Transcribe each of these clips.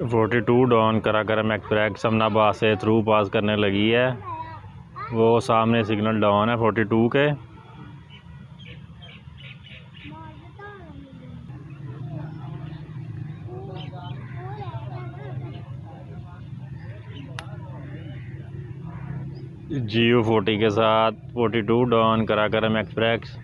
42 down Karakoram express Samanabad से through पास करने लगी है। वो सामने सिग्नल डाउन है 42 के। GU 40 के साथ 42 डॉन कराकरम एक्सप्रेस।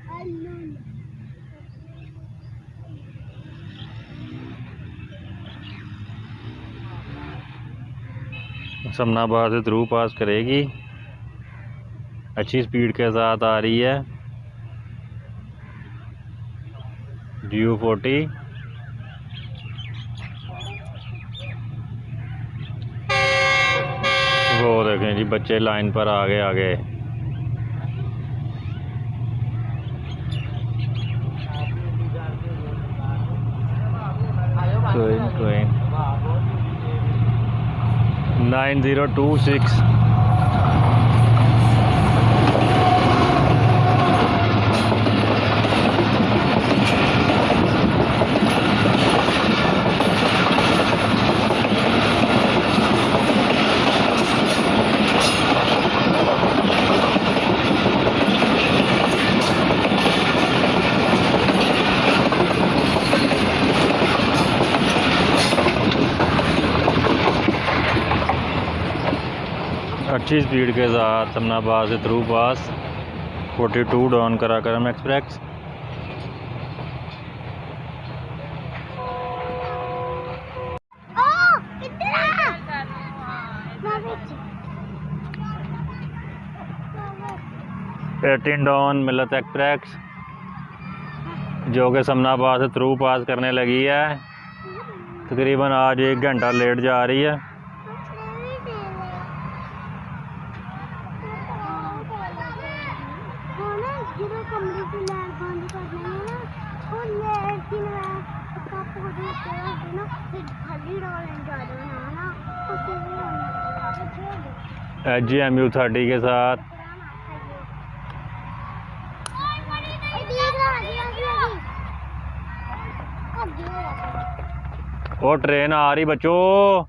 समनाबाद से थ्रू पास करेगी, अच्छी स्पीड के साथ आ रही है। GU 40 वो देखें जी, बच्चे लाइन पर आगे आगे। ट्रेन 9026 अच्छी स्पीड के साथ समनाबाद से through pass 42 down Karakoram express. Eighteen down Millat express जो कि समनाबाद से थ्रू पास करने लगी है। तकरीबन आज 1 घंटा लेट जा रही है। GMU 30 के साथ वो ट्रेन आ रही, बच्चों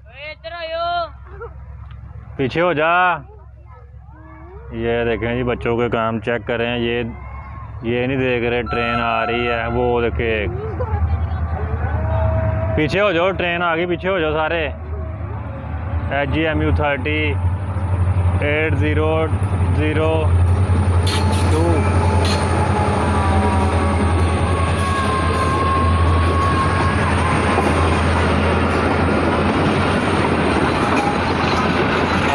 पीछे हो जा। ये देखें जी, बच्चों के काम चेक करें। ये नहीं देख रहे ट्रेन आ रही है। वो देखे, पीछे हो जाओ, ट्रेन आ गई, पीछे हो जाओ सारे। GMU 30 8002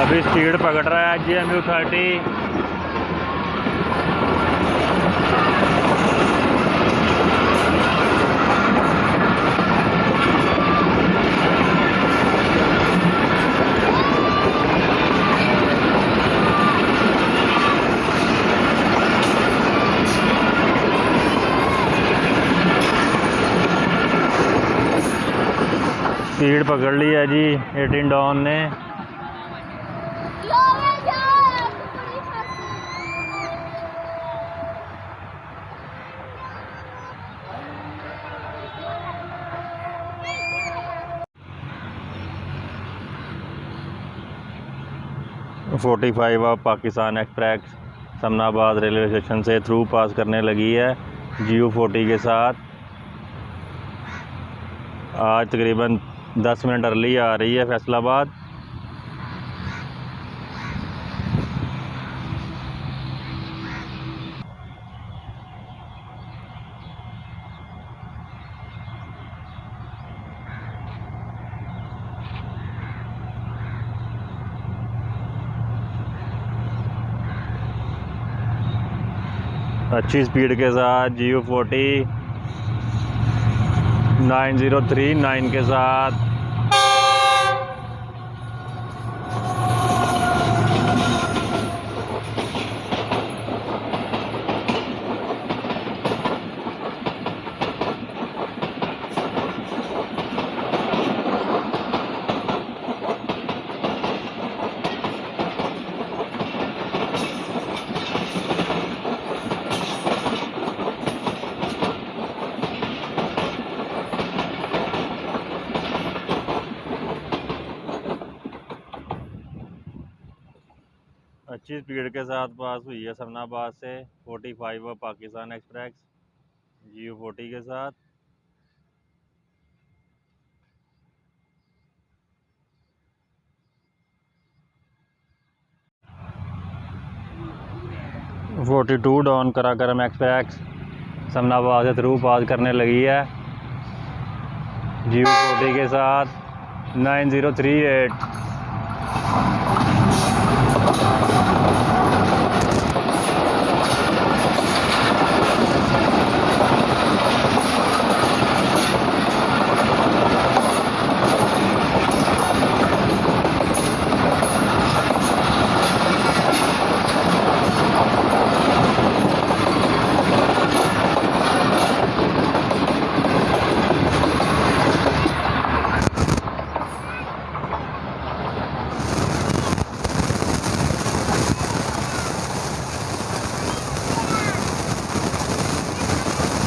अभी स्पीड पकड़ रहा है GMU 30। स्पीड पकड़ ली है जी 18 डॉन ने। Forty 45 of Pakistan express Samanabad railway station से थ्रू पास करने लगी है GU 40 के साथ। आज तकरीबन 10 मिनट अर्ली आ रही है फैसलाबाद। अच्छी स्पीड के साथ GU 40 9039 के साथ अच्छी स्पीड के साथ पास हुई है समनाबाद से 45 पाकिस्तान एक्सप्रेस GU40 के साथ। (42) डाउन कराकरम एक्सप्रेस समनाबाद से थ्रू पास करने लगी है GU40 के साथ 9038।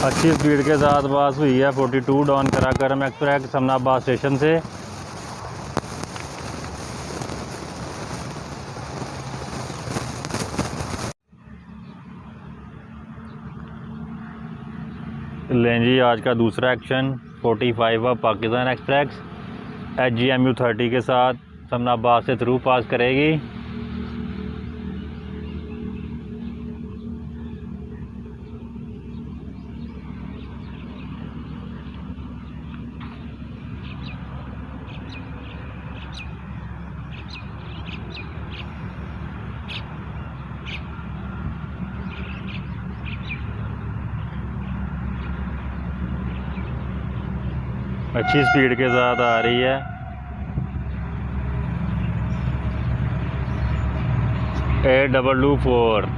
अच्छी स्पीड के साथ पास हुई है 42 down Karakoram express Samanabad station से। लें जी आज का दूसरा एक्शन 45 पाकिस्तान एक्सप्रेस HGMU 30 के साथ समनाबाद से थ्रू पास करेगी। अच्छी स्पीड के साथ आ रही है। A224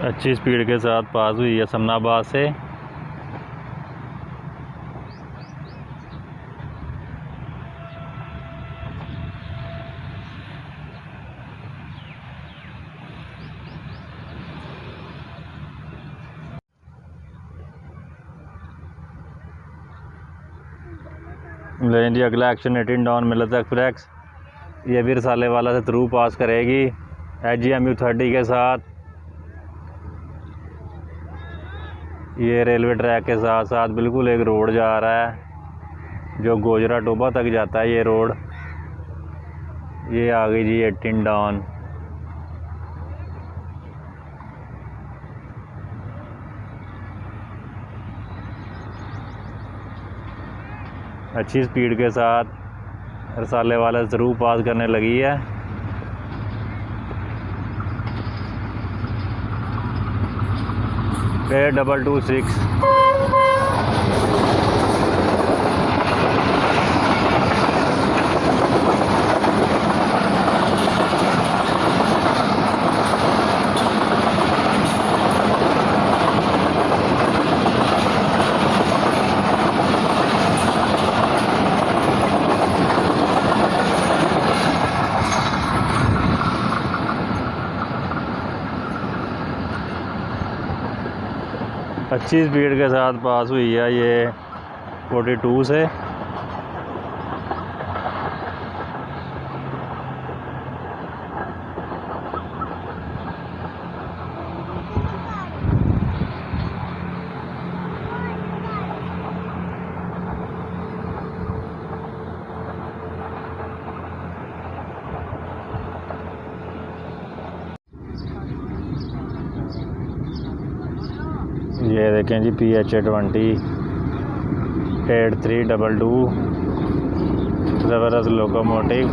अच्छी स्पीड के साथ पास हुई है समनाबाद से। लें जी अगला एक्शन 18 डाउन मिलत एक्सप्रेस, ये भी रसाले वाला से थ्रू पास करेगी HGMU 30 के साथ। ये रेलवे ट्रैक के साथ साथ बिल्कुल एक रोड जा रहा है जो गोजरा टोबा तक जाता है। ये रोड ये आ गई जी 18 डाउन। अच्छी स्पीड के साथ रसाले वाले थ्रू पास करने लगी है। A226 अच्छी स्पीड के साथ पास हुई है ये 42 से। ये देखें जी PH20 8322 ज़बरदस्त लोकोमोटिव।